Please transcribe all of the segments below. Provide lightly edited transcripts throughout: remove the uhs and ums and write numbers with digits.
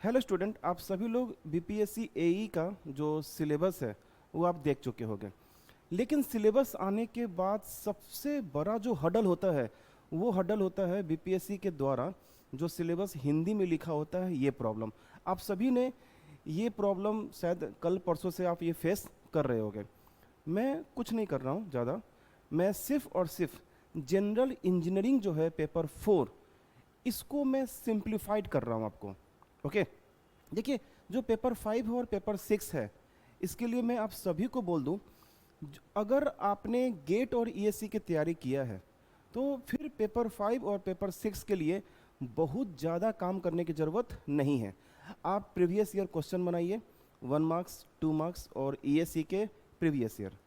Hello student, आप सभी लोग बीपीएससी एई का जो सिलेबस है वो आप देख चुके होंगे। लेकिन सिलेबस आने के बाद सबसे बड़ा जो हडल होता है वो हडल होता है बीपीएससी के द्वारा जो सिलेबस हिंदी में लिखा होता है। ये प्रॉब्लम आप सभी ने, ये प्रॉब्लम शायद कल परसों से आप ये फेस कर रहे होंगे। मैं कुछ नहीं कर रहा हूँ ज़्यादा, मैं सिर्फ और सिर्फ जनरल इंजीनियरिंग जो है पेपर 4 इसको मैं सिंप्लीफाइड कर रहा हूँ आपको। ओके, देखिए, जो पेपर 5 और पेपर 6 है इसके लिए मैं आप सभी को बोल दूं, अगर आपने गेट और ईएससी की तैयारी किया है तो फिर पेपर 5 और पेपर 6 के लिए बहुत ज़्यादा काम करने की ज़रूरत नहीं है। आप प्रीवियस ईयर क्वेश्चन बनाइए, 1 मार्क्स 2 मार्क्स और ईएससी के प्रीवियस ईयर।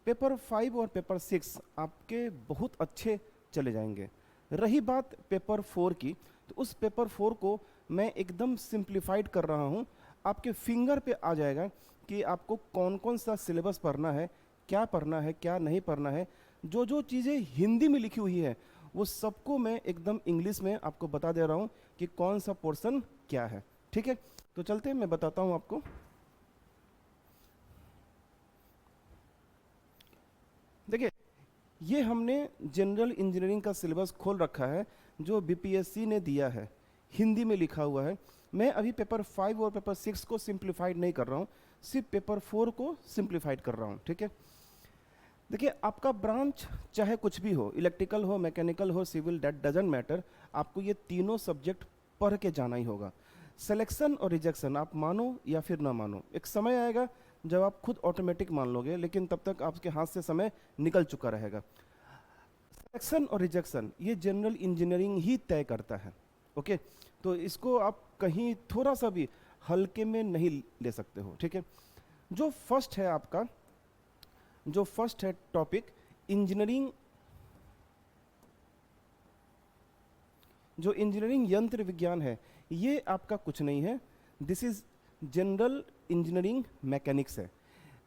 पेपर 5 और पेपर 6 आपके बहुत अच्छे चले जाएंगे। रही बात पेपर 4 की, तो उस पेपर 4 को मैं एकदम सिंप्लीफाइड कर रहा हूँ। आपके फिंगर पे आ जाएगा कि आपको कौन कौन सा सिलेबस पढ़ना है, क्या पढ़ना है, क्या नहीं पढ़ना है। जो जो चीज़ें हिंदी में लिखी हुई है वो सबको मैं एकदम इंग्लिश में आपको बता दे रहा हूँ कि कौन सा पोर्शन क्या है। ठीक है, तो चलते हैं, मैं बताता हूँ आपको। देखिए, ये हमने जनरल इंजीनियरिंग का सिलेबस खोल रखा है जो बीपीएससी ने दिया है, हिंदी में लिखा हुआ है। मैं अभी पेपर 5 और पेपर 6 को सिंप्लीफाइड नहीं कर रहा हूँ, सिर्फ पेपर 4 को सिंप्लीफाइड कर रहा हूँ। ठीक है, देखिए, आपका ब्रांच चाहे कुछ भी हो, इलेक्ट्रिकल हो, मैकेनिकल हो, सिविल, दैट डजेंट मैटर, आपको ये तीनों सब्जेक्ट पढ़ के जाना ही होगा। सिलेक्शन और रिजेक्शन आप मानो या फिर ना मानो, एक समय आएगा जब आप खुद ऑटोमेटिक मान लोगे, लेकिन तब तक आपके हाथ से समय निकल चुका रहेगा। सिलेक्शन और रिजेक्शन ये जनरल इंजीनियरिंग ही तय करता है। ओके, तो इसको आप कहीं थोड़ा सा भी हल्के में नहीं ले सकते हो। ठीक है, जो फर्स्ट है आपका, जो फर्स्ट है टॉपिक इंजीनियरिंग, जो इंजीनियरिंग यंत्र विज्ञान है, ये आपका कुछ नहीं है। This is general engineering mechanics है,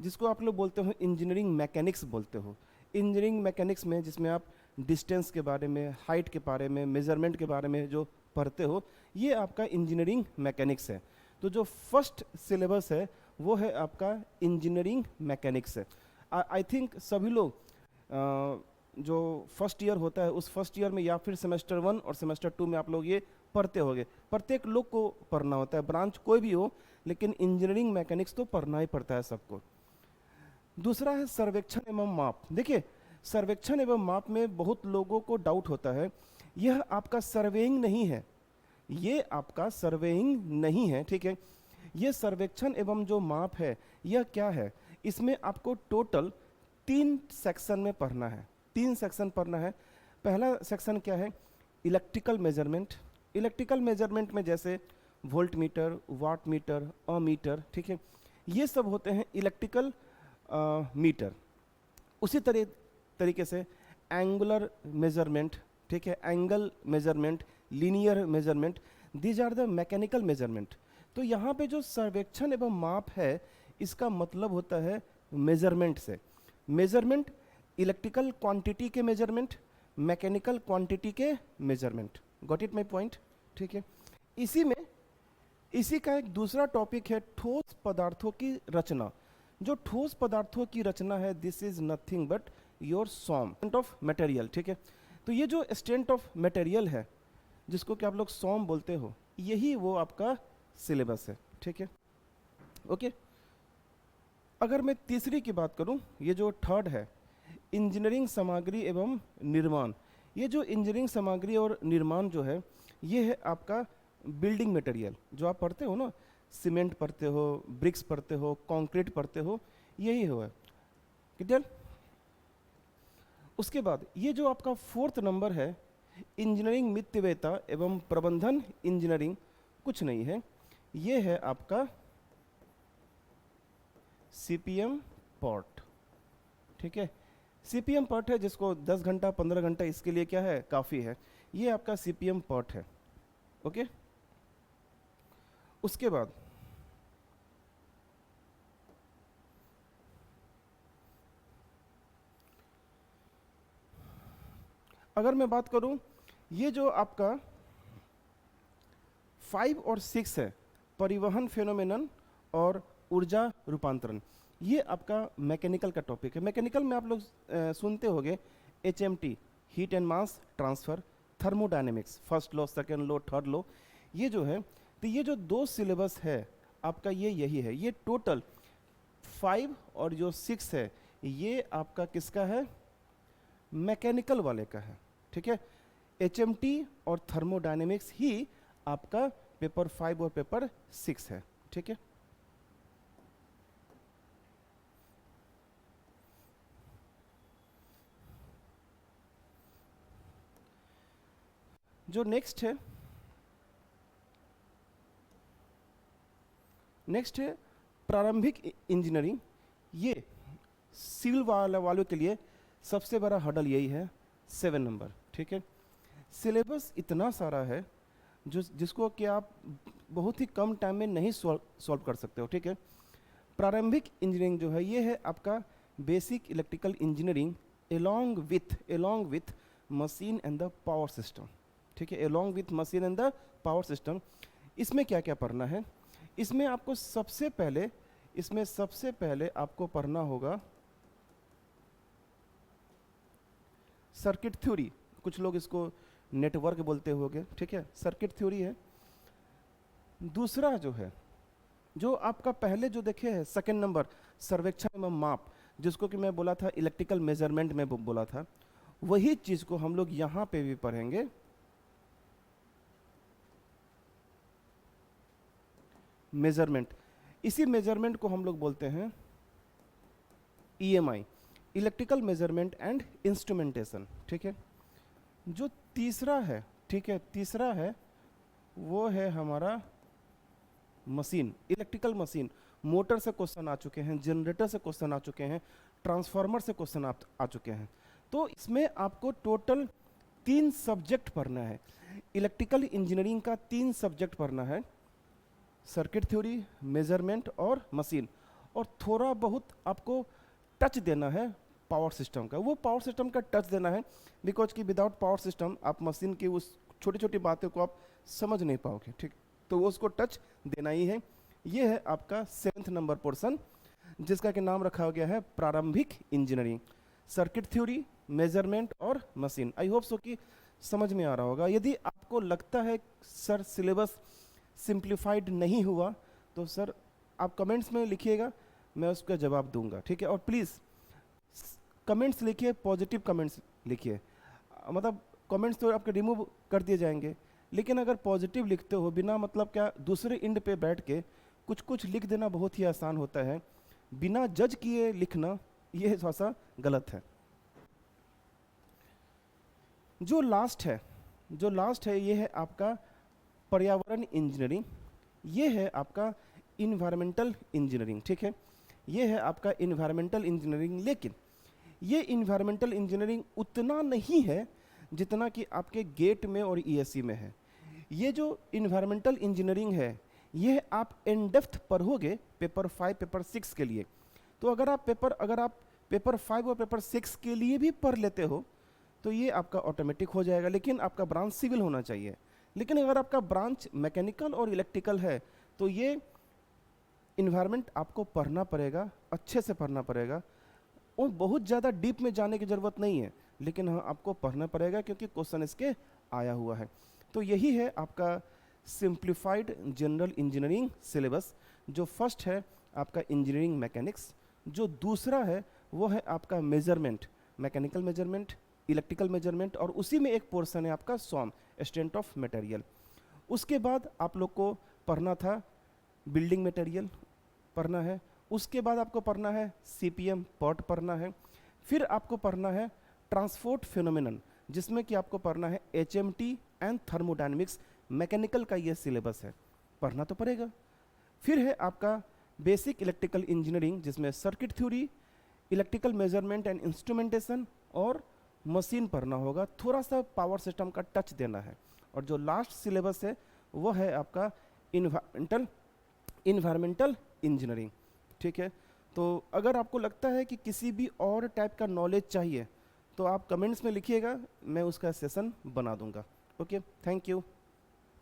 जिसको आप लोग बोलते हो इंजीनियरिंग मैकेनिक्स बोलते हो। इंजीनियरिंग मैकेनिक्स में जिसमें आप डिस्टेंस के बारे में, हाइट के बारे में, मेजरमेंट के बारे में जो पढ़ते हो, ये आपका इंजीनियरिंग मैकेनिक्स है। तो जो फर्स्ट सिलेबस है वो है आपका इंजीनियरिंग मैकेनिक्स है। आई थिंक सभी लोग जो फर्स्ट ईयर होता है उस फर्स्ट ईयर में या फिर सेमेस्टर 1 और सेमेस्टर 2 में आप लोग ये पढ़ते होंगे। प्रत्येक लोग को पढ़ना होता है, ब्रांच कोई भी हो, लेकिन इंजीनियरिंग मैकेनिक्स तो पढ़ना ही पड़ता है सबको। दूसरा है सर्वेक्षण एवं माप। देखिए, सर्वेक्षण एवं माप में बहुत लोगों को डाउट होता है, यह आपका सर्वेइंग नहीं है, ये आपका सर्वेइंग नहीं है। ठीक है, ये सर्वेक्षण एवं जो माप है यह क्या है, इसमें आपको टोटल 3 सेक्शन में पढ़ना है, 3 सेक्शन पढ़ना है। पहला सेक्शन क्या है, इलेक्ट्रिकल मेजरमेंट। इलेक्ट्रिकल मेजरमेंट में जैसे voltmeter, wattmeter, ammeter, ठीक है, ये सब होते हैं इलेक्ट्रिकल मीटर। उसी तरीके से एंगुलर मेजरमेंट, ठीक है, angle measurement, linear measurement, these are the mechanical measurement. तो यहाँ पे जो सर्वेक्षण एवं माप है इसका मतलब होता है मेजरमेंट से। मेजरमेंट इलेक्ट्रिकल क्वांटिटी के मेजरमेंट, मैकेनिकल क्वांटिटी के measurement. Got it my point? ठीक है, इसी का एक दूसरा टॉपिक है ठोस पदार्थों की रचना। जो ठोस पदार्थों की रचना है, this is nothing but your sum of material. ठीक है, तो ये जो स्ट्रेंथ ऑफ मटेरियल है जिसको कि आप लोग सॉम बोलते हो, यही वो आपका सिलेबस है। ठीक है, ओके। अगर मैं तीसरी की बात करूं, ये जो थर्ड है इंजीनियरिंग सामग्री एवं निर्माण। ये जो इंजीनियरिंग सामग्री और निर्माण जो है, ये है आपका बिल्डिंग मटेरियल। जो आप पढ़ते हो ना, सीमेंट पढ़ते हो, ब्रिक्स पढ़ते हो, कंक्रीट पढ़ते हो, यही हुआ है। क्लियर? उसके बाद ये जो आपका फोर्थ नंबर है इंजीनियरिंग मितव्ययिता एवं प्रबंधन इंजीनियरिंग, कुछ नहीं है, ये है आपका सीपीएम पॉट। ठीक है, सीपीएम पॉट है जिसको 10 घंटा 15 घंटा इसके लिए क्या है, काफ़ी है। ये आपका सीपीएम पॉट है। ओके, उसके बाद अगर मैं बात करूं, ये जो आपका 5 और 6 है, परिवहन फेनोमेनन और ऊर्जा रूपांतरण, ये आपका मैकेनिकल का टॉपिक है। मैकेनिकल में आप लोग सुनते होंगे HMT, heat and mass transfer, thermodynamics, first law, second law, third law, ये जो है, तो ये जो 2 सिलेबस है आपका ये यही है। ये टोटल 5 और जो 6 है ये आपका किसका है, मैकेनिकल वाले का है, ठीक है। HMT और थर्मोडायनेमिक्स ही आपका पेपर 5 और पेपर 6 है, ठीक है। जो नेक्स्ट है प्रारंभिक इंजीनियरिंग। ये सिविल वालों के लिए सबसे बड़ा हर्डल यही है, 7 नंबर, ठीक है। सिलेबस इतना सारा है जिसको कि आप बहुत ही कम टाइम में नहीं सॉल्व कर सकते हो, ठीक है। प्रारंभिक इंजीनियरिंग जो है ये है आपका basic electrical engineering along with machine and the power system, ठीक है, along with machine and the power system. इसमें क्या क्या पढ़ना है, इसमें आपको सबसे पहले आपको पढ़ना होगा सर्किट थ्योरी, कुछ लोग इसको नेटवर्क बोलते होंगे, ठीक है, सर्किट थ्योरी है। दूसरा जो है, जो आपका पहले जो देखे है सेकंड नंबर, सर्वेक्षण एवं माप, जिसको कि मैं बोला था इलेक्ट्रिकल मेजरमेंट में बोला था, वही चीज को हम लोग यहाँ पे भी पढ़ेंगे। मेजरमेंट, इसी मेजरमेंट को हम लोग बोलते हैं EMI, electrical measurement and instrumentation, ठीक है। जो तीसरा है, ठीक है, तीसरा है वो है हमारा मशीन, इलेक्ट्रिकल मशीन। मोटर से क्वेश्चन आ चुके हैं, जनरेटर से क्वेश्चन आ चुके हैं, ट्रांसफार्मर से क्वेश्चन आ चुके हैं। तो इसमें आपको टोटल 3 सब्जेक्ट पढ़ना है। इलेक्ट्रिकल इंजीनियरिंग का 3 सब्जेक्ट पढ़ना है, सर्किट थ्योरी, मेजरमेंट और मशीन, और थोड़ा बहुत आपको टच देना है पावर सिस्टम का। वो पावर सिस्टम का टच देना है बिकॉज कि विदाउट पावर सिस्टम आप मशीन की उस छोटी छोटी बातों को आप समझ नहीं पाओगे, ठीक, तो वो उसको टच देना ही है। ये है आपका 7th नंबर पोर्शन, जिसका कि नाम रखा गया है प्रारंभिक इंजीनियरिंग, सर्किट थ्योरी, मेजरमेंट और मशीन। आई होप सो कि समझ में आ रहा होगा। यदि आपको लगता है सर सिलेबस सिंप्लीफाइड नहीं हुआ तो सर आप कमेंट्स में लिखिएगा, मैं उसका जवाब दूंगा, ठीक है। और प्लीज़ कमेंट्स लिखिए, पॉजिटिव कमेंट्स लिखिए, मतलब कमेंट्स तो आपके रिमूव कर दिए जाएंगे, लेकिन अगर पॉजिटिव लिखते हो बिना मतलब क्या दूसरे एंड पे बैठ के कुछ कुछ लिख देना बहुत ही आसान होता है, बिना जज किए लिखना ये थोड़ा सा गलत है। जो लास्ट है ये है आपका पर्यावरण इंजीनियरिंग, ये है आपका इन्वायरमेंटल इंजीनियरिंग, ठीक है, ये है आपका इन्वायरमेंटल इंजीनियरिंग। लेकिन ये इन्वायरमेंटल इंजीनियरिंग उतना नहीं है जितना कि आपके गेट में और ESE में है। ये जो इन्वायरमेंटल इंजीनियरिंग है ये आप इन डेप्थ पढ़ोगे पेपर 5 पेपर 6 के लिए। तो अगर आप पेपर 5 और पेपर 6 के लिए भी पढ़ लेते हो तो ये आपका ऑटोमेटिक हो जाएगा, लेकिन आपका ब्रांच सिविल होना चाहिए। लेकिन अगर आपका ब्रांच मैकेनिकल और इलेक्ट्रिकल है तो ये इन्वायरमेंट आपको पढ़ना पड़ेगा, अच्छे से पढ़ना पड़ेगा, और बहुत ज़्यादा डीप में जाने की ज़रूरत नहीं है, लेकिन हाँ आपको पढ़ना पड़ेगा क्योंकि क्वेश्चन इसके आया हुआ है। तो यही है आपका सिंप्लीफाइड जनरल इंजीनियरिंग सिलेबस। जो फर्स्ट है आपका इंजीनियरिंग मैकेनिक्स, जो दूसरा है वो है आपका measurement, mechanical measurement, electrical measurement, और उसी में एक पोर्शन है आपका SOM, स्ट्रेंथ ऑफ मटेरियल। उसके बाद आप लोग को पढ़ना था बिल्डिंग मटेरियल पढ़ना है, उसके बाद आपको पढ़ना है CPM पॉट पढ़ना है, फिर आपको पढ़ना है ट्रांसपोर्ट फिनोमेनन, जिसमें कि आपको पढ़ना है HMT एंड थर्मोडायनेमिक्स। मैकेनिकल का ये सिलेबस है, पढ़ना तो पड़ेगा। फिर है आपका बेसिक इलेक्ट्रिकल इंजीनियरिंग, जिसमें circuit theory, electrical measurement and instrumentation और मशीन पढ़ना होगा, थोड़ा सा पावर सिस्टम का टच देना है। और जो लास्ट सिलेबस है वो है आपका इन्वायरमेंटल इंजीनियरिंग, ठीक है। तो अगर आपको लगता है कि किसी भी और टाइप का नॉलेज चाहिए तो आप कमेंट्स में लिखिएगा, मैं उसका सेशन बना दूंगा। Okay, thank you.